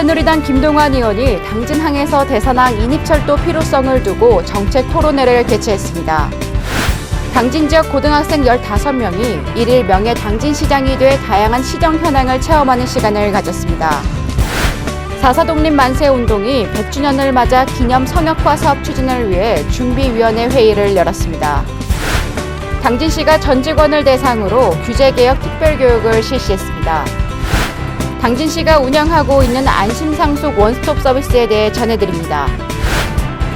새누리당 김동완 의원이 당진항에서 대산항 인입철도 필요성을 두고 정책 토론회를 개최했습니다. 당진 지역 고등학생 15명이 1일 명예 당진시장이 돼 다양한 시정 현황을 체험하는 시간을 가졌습니다. 4.4 독립 만세 운동이 100주년을 맞아 기념 성역화 사업 추진을 위해 준비위원회 회의를 열었습니다. 당진시가 전 직원을 대상으로 규제개혁 특별교육을 실시했습니다. 당진시가 운영하고 있는 안심상속 원스톱 서비스에 대해 전해드립니다.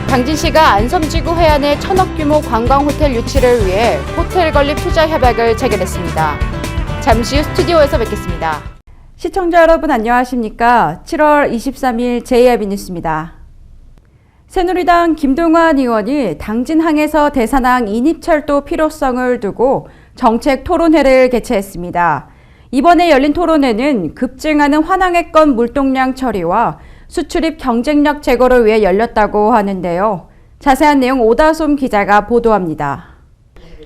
당진시가 안섬지구 해안에 1,000억 규모 관광호텔 유치를 위해 호텔 건립 투자 협약을 체결했습니다. 잠시 후 스튜디오에서 뵙겠습니다. 시청자 여러분 안녕하십니까? 7월 23일 JIB 뉴스입니다. 새누리당 김동완 의원이 당진항에서 대산항 인입철도 필요성을 두고 정책 토론회를 개최했습니다. 이번에 열린 토론회는 급증하는 환항해권 물동량 처리와 수출입 경쟁력 제고를 위해 열렸다고 하는데요. 자세한 내용 오다솜 기자가 보도합니다.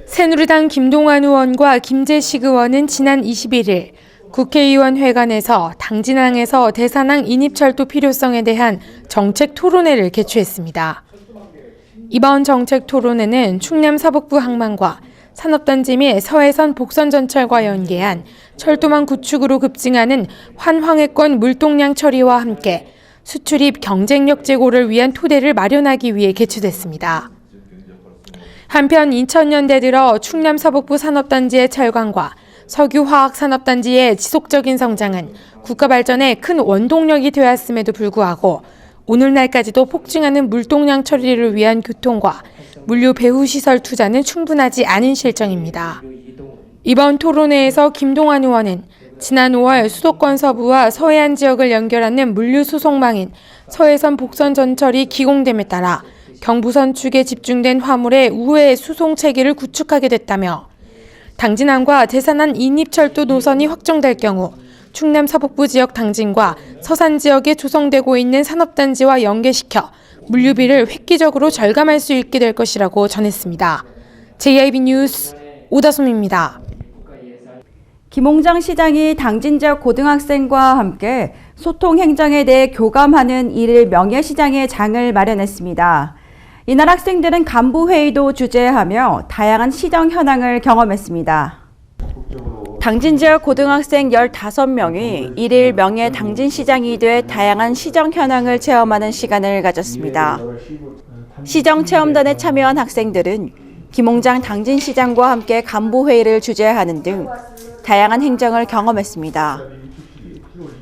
새누리당 김동완 의원과 김재식 의원은 지난 21일 국회의원 회관에서 당진항에서 대산항 인입철도 필요성에 대한 정책 토론회를 개최했습니다. 이번 정책 토론회는 충남 서북부 항만과 산업단지 및 서해선 복선전철과 연계한 철도망 구축으로 급증하는 환황해권 물동량 처리와 함께 수출입 경쟁력 제고를 위한 토대를 마련하기 위해 개최됐습니다. 한편 2000년대 들어 충남 서북부 산업단지의 철강과 석유화학산업단지의 지속적인 성장은 국가 발전에 큰 원동력이 되었음에도 불구하고 오늘날까지도 폭증하는 물동량 처리를 위한 교통과 물류 배후 시설 투자는 충분하지 않은 실정입니다. 이번 토론회에서 김동완 의원은 지난 5월 수도권 서부와 서해안 지역을 연결하는 물류 수송망인 서해선 복선전철이 기공됨에 따라 경부선 축에 집중된 화물의 우회 수송 체계를 구축하게 됐다며 당진항과 대산항 인입철도 노선이 확정될 경우 충남 서북부 지역 당진과 서산 지역에 조성되고 있는 산업단지와 연계시켜 물류비를 획기적으로 절감할 수 있게 될 것이라고 전했습니다. JIB 뉴스 오다솜입니다. 김홍장 시장이 당진 지역 고등학생과 함께 소통 행정에 대해 교감하는 1일 명예시장의 장을 마련했습니다. 이날 학생들은 간부회의도 주재하며 다양한 시정 현황을 경험했습니다. 당진 지역 고등학생 15명이 1일 명예 당진시장이 돼 다양한 시정 현황을 체험하는 시간을 가졌습니다. 시정 체험단에 참여한 학생들은 김홍장 당진시장과 함께 간부회의를 주재하는 등 다양한 행정을 경험했습니다.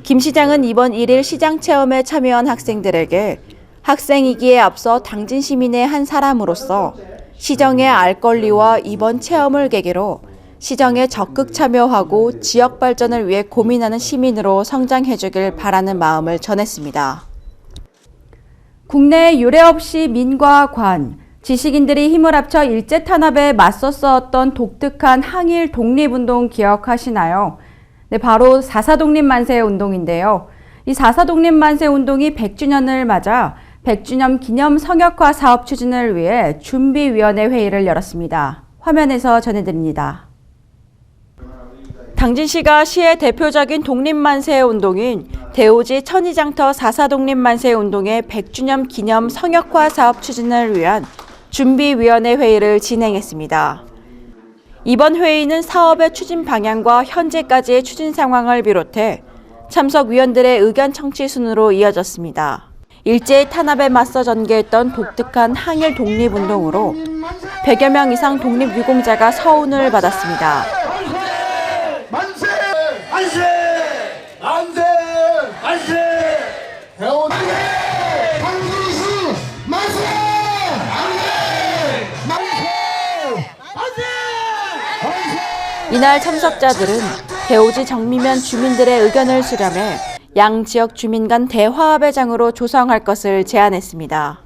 김 시장은 이번 1일 시장 체험에 참여한 학생들에게 학생이기에 앞서 당진 시민의 한 사람으로서 시정의 알 권리와 이번 체험을 계기로 시정에 적극 참여하고 지역 발전을 위해 고민하는 시민으로 성장해주길 바라는 마음을 전했습니다. 국내 유례 없이 민과 관, 지식인들이 힘을 합쳐 일제 탄압에 맞서 싸웠던 독특한 항일 독립운동 기억하시나요? 네, 바로 4.4 독립만세 운동인데요. 이 4.4 독립만세 운동이 100주년을 맞아 100주년 기념 성역화 사업 추진을 위해 준비위원회 회의를 열었습니다. 화면에서 전해드립니다. 당진시가 시의 대표적인 독립만세 운동인 대오지 천이장터 4.4 독립만세 운동의 100주년 기념 성역화 사업 추진을 위한 준비위원회 회의를 진행했습니다. 이번 회의는 사업의 추진 방향과 현재까지의 추진 상황을 비롯해 참석 위원들의 의견 청취 순으로 이어졌습니다. 일제의 탄압에 맞서 전개했던 독특한 항일 독립운동으로 100여 명 이상 독립유공자가 서운을 받았습니다. 만세! 만세! 만세! 만세! 대오지 당진시 만세! 이날 참석자들은 대오지 정미면 주민들의 의견을 수렴해 양 지역 주민 간 대화합의 장으로 조성할 것을 제안했습니다.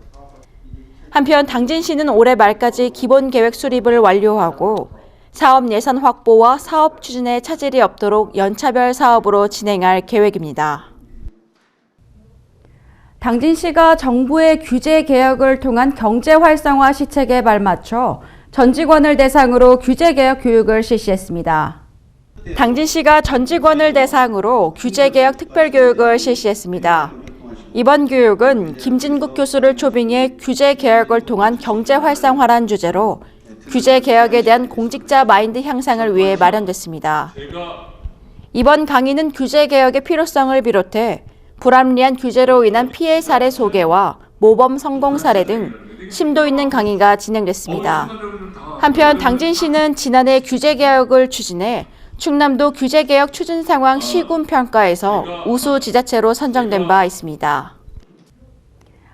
한편 당진시는 올해 말까지 기본 계획 수립을 완료하고 사업 예산 확보와 사업 추진에 차질이 없도록 연차별 사업으로 진행할 계획입니다. 당진시가 정부의 규제 개혁을 통한 경제 활성화 시책에 발맞춰 전 직원을 대상으로 규제 개혁 교육을 실시했습니다. 당진시가 전 직원을 대상으로 규제 개혁 특별 교육을 실시했습니다. 이번 교육은 김진국 교수를 초빙해 규제 개혁을 통한 경제 활성화란 주제로 규제 개혁에 대한 공직자 마인드 향상을 위해 마련됐습니다. 이번 강의는 규제 개혁의 필요성을 비롯해 불합리한 규제로 인한 피해 사례 소개와 모범 성공 사례 등 심도 있는 강의가 진행됐습니다. 한편 당진시는 지난해 규제 개혁을 추진해 충남도 규제 개혁 추진 상황 시군 평가에서 우수 지자체로 선정된 바 있습니다.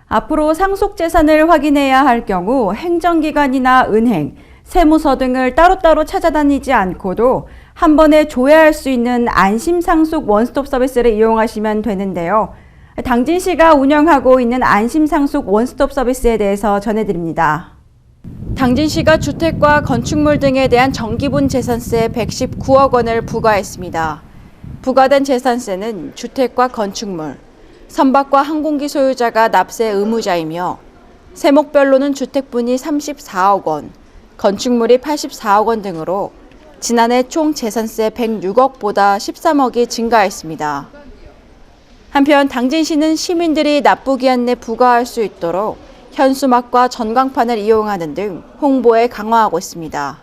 앞으로 상속 재산을 확인해야 할 경우 행정기관이나 은행, 세무서 등을 따로따로 찾아다니지 않고도 한 번에 조회할 수 있는 안심상속 원스톱 서비스를 이용하시면 되는데요. 당진시가 운영하고 있는 안심상속 원스톱 서비스에 대해서 전해드립니다. 당진시가 주택과 건축물 등에 대한 정기분 재산세 119억 원을 부과했습니다. 부과된 재산세는 주택과 건축물, 선박과 항공기 소유자가 납세 의무자이며 세목별로는 주택분이 34억 원, 건축물이 84억 원 등으로 지난해 총 재산세 106억보다 13억이 증가했습니다. 한편 당진시는 시민들이 납부기한 내 부과할 수 있도록 현수막과 전광판을 이용하는 등 홍보에 강화하고 있습니다.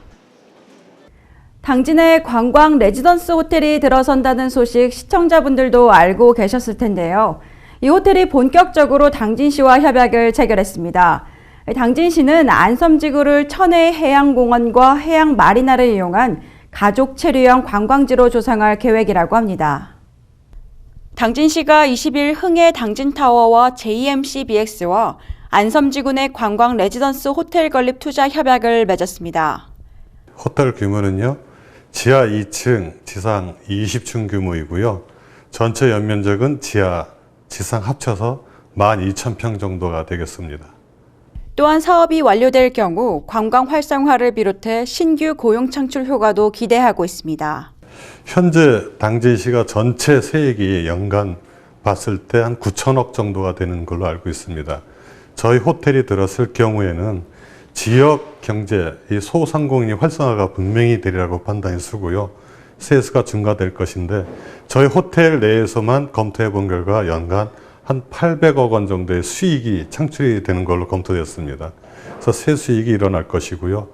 당진에 관광 레지던스 호텔이 들어선다는 소식 시청자분들도 알고 계셨을 텐데요. 이 호텔이 본격적으로 당진시와 협약을 체결했습니다. 당진시는 안섬지구를 천혜 해양공원과 해양마리나를 이용한 가족 체류형 관광지로 조성할 계획이라고 합니다. 당진시가 20일 흥해 당진타워와 JMCBX와 안섬지구 내 관광 레지던스 호텔 건립 투자 협약을 맺었습니다. 호텔 규모는요, 지하 2층, 지상 20층 규모이고요. 전체 연면적은 지하, 지상 합쳐서 12,000평 정도가 되겠습니다. 또한 사업이 완료될 경우 관광 활성화를 비롯해 신규 고용 창출 효과도 기대하고 있습니다. 현재 당진시가 전체 세액이 연간 봤을 때 한 9천억 정도가 되는 걸로 알고 있습니다. 저희 호텔이 들었을 경우에는 지역 경제, 이 소상공인이 활성화가 분명히 되리라고 판단이 서고요. 세수가 증가될 것인데 저희 호텔 내에서만 검토해 본 결과 연간 한 800억 원 정도의 수익이 창출이 되는 걸로 검토되었습니다. 그래서 세수익이 일어날 것이고요.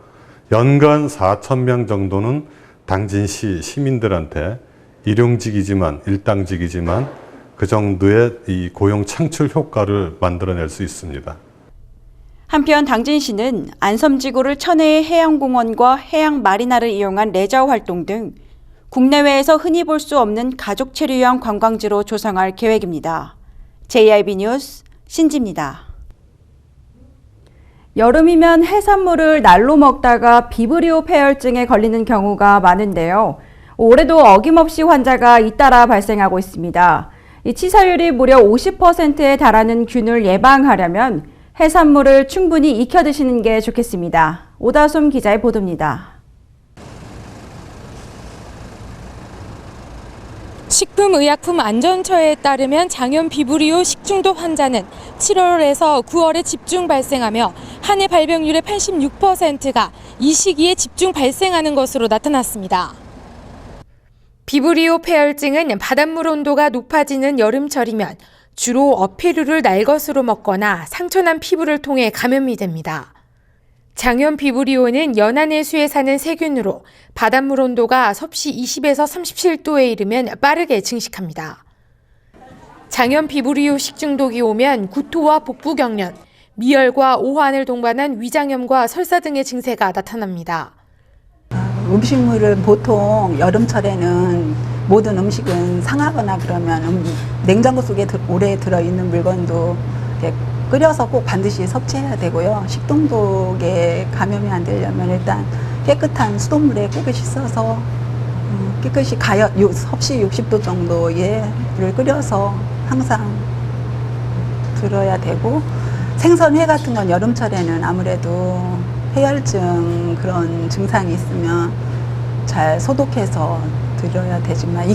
연간 4,000명 정도는 당진시 시민들한테 일용직이지만 일당직이지만 그 정도의 이 고용 창출 효과를 만들어낼 수 있습니다. 한편 당진시는 안섬지구를 천혜의 해양공원과 해양마리나를 이용한 레저 활동 등 국내외에서 흔히 볼 수 없는 가족 체류형 관광지로 조성할 계획입니다. JIB 뉴스 신지입니다. 여름이면 해산물을 날로 먹다가 비브리오 폐혈증에 걸리는 경우가 많은데요. 올해도 어김없이 환자가 잇따라 발생하고 있습니다. 이 치사율이 무려 50%에 달하는 균을 예방하려면 해산물을 충분히 익혀 드시는 게 좋겠습니다. 오다솜 기자의 보도입니다. 식품의약품안전처에 따르면 장염 비브리오 식중독 환자는 7월에서 9월에 집중 발생하며 한 해 발병률의 86%가 이 시기에 집중 발생하는 것으로 나타났습니다. 비브리오 폐혈증은 바닷물 온도가 높아지는 여름철이면 주로 어패류를 날 것으로 먹거나 상처난 피부를 통해 감염이 됩니다. 장염 비브리오는 연안해수에 사는 세균으로 바닷물 온도가 섭씨 20에서 37도에 이르면 빠르게 증식합니다. 장염 비브리오 식중독이 오면 구토와 복부 경련, 미열과 오한을 동반한 위장염과 설사 등의 증세가 나타납니다. 음식물을 보통 여름철에는 모든 음식은 상하거나 그러면 냉장고 속에 오래 들어있는 물건도 이렇게 끓여서 꼭 반드시 섭취해야 되고요. 식중독에 감염이 안 되려면 일단 깨끗한 수돗물에 깨끗이 씻어서 깨끗이 섭씨 60도 정도의 물을 끓여서 항상 들어야 되고, 생선회 같은 건 여름철에는 아무래도 폐혈증 그런 증상이 있으면 잘 소독해서 드려야 되지만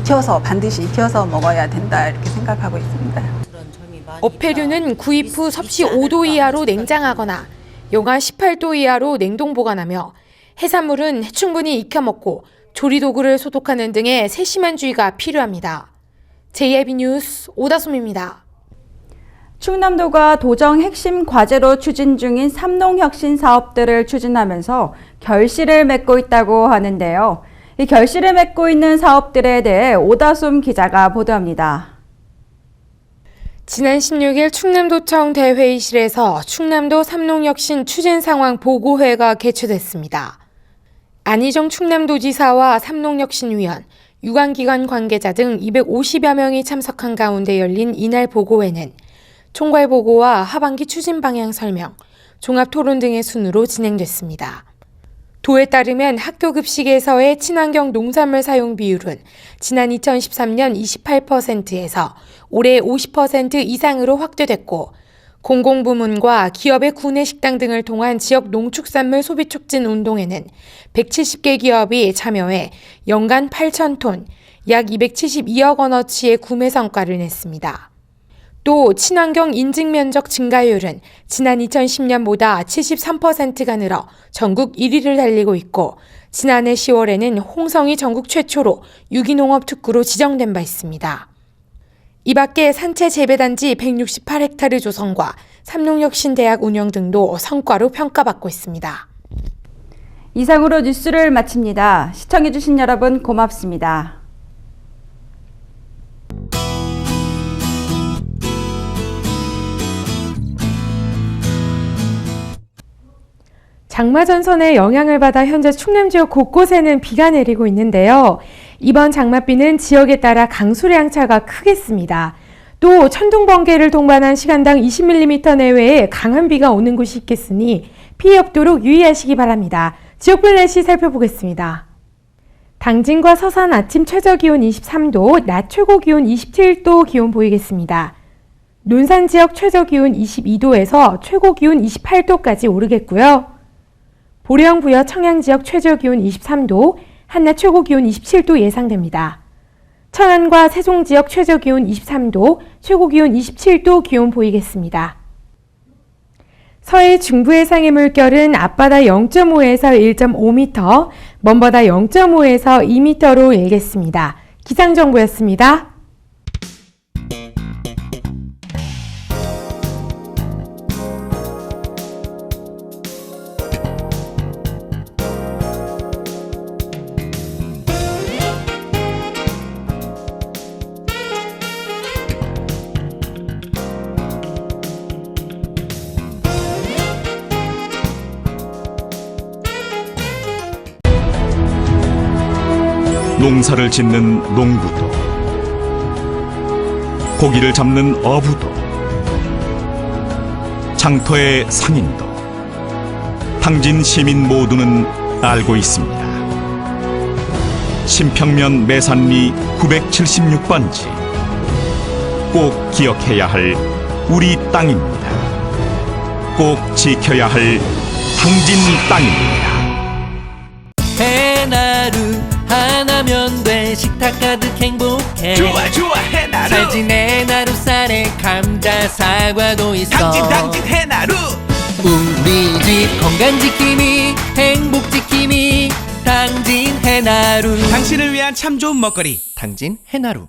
반드시 익혀서 먹어야 된다 이렇게 생각하고 있습니다. 어패류는 구입 후 섭씨 5도 이하로 냉장하거나 영하 18도 이하로 냉동 보관하며 해산물은 충분히 익혀 먹고 조리도구를 소독하는 등의 세심한 주의가 필요합니다. JIB 뉴스 오다솜입니다. 충남도가 도정 핵심 과제로 추진 중인 삼농혁신 사업들을 추진하면서 결실을 맺고 있다고 하는데요. 이 결실을 맺고 있는 사업들에 대해 오다솜 기자가 보도합니다. 지난 16일 충남도청 대회의실에서 충남도 삼농혁신 추진 상황 보고회가 개최됐습니다. 안희정 충남도지사와 삼농혁신위원, 유관기관 관계자 등 250여 명이 참석한 가운데 열린 이날 보고회는 총괄 보고와 하반기 추진 방향 설명, 종합 토론 등의 순으로 진행됐습니다. 도에 따르면 학교 급식에서의 친환경 농산물 사용 비율은 지난 2013년 28%에서 올해 50% 이상으로 확대됐고, 공공부문과 기업의 구내 식당 등을 통한 지역 농축산물 소비 촉진 운동에는 170개 기업이 참여해 연간 8,000톤, 약 272억 원어치의 구매 성과를 냈습니다. 또 친환경 인증 면적 증가율은 지난 2010년보다 73%가 늘어 전국 1위를 달리고 있고, 지난해 10월에는 홍성이 전국 최초로 유기농업 특구로 지정된 바 있습니다. 이 밖에 산채 재배단지 168헥타르 조성과 삼농혁신대학 운영 등도 성과로 평가받고 있습니다. 이상으로 뉴스를 마칩니다. 시청해주신 여러분 고맙습니다. 장마 전선의 영향을 받아 현재 충남 지역 곳곳에는 비가 내리고 있는데요. 이번 장맛비는 지역에 따라 강수량 차가 크겠습니다. 또 천둥 번개를 동반한 시간당 20mm 내외의 강한 비가 오는 곳이 있겠으니 피해 없도록 유의하시기 바랍니다. 지역별 날씨 살펴보겠습니다. 당진과 서산 아침 최저 기온 23도, 낮 최고 기온 27도 기온 보이겠습니다. 논산 지역 최저 기온 22도에서 최고 기온 28도까지 오르겠고요. 보령 부여 청양 지역 최저 기온 23도, 한낮 최고 기온 27도 예상됩니다. 천안과 세종 지역 최저 기온 23도, 최고 기온 27도 기온 보이겠습니다. 서해 중부 해상의 물결은 앞바다 0.5에서 1.5m, 먼바다 0.5에서 2m로 일겠습니다. 기상정보였습니다. 농사를 짓는 농부도, 고기를 잡는 어부도, 장터의 상인도, 당진 시민 모두는 알고 있습니다. 신평면 매산리 976번지, 꼭 기억해야 할 우리 땅입니다. 꼭 지켜야 할 당진 땅입니다. 해나루 하나면 돼. 식탁 가득 행복해. 좋아 해나루. 살찐 해나루 쌀에 감자 사과도 있어. 당진 해나루. 우리 집 건강 지킴이 행복 지킴이 당진 해나루. 당신을 위한 참 좋은 먹거리 당진 해나루.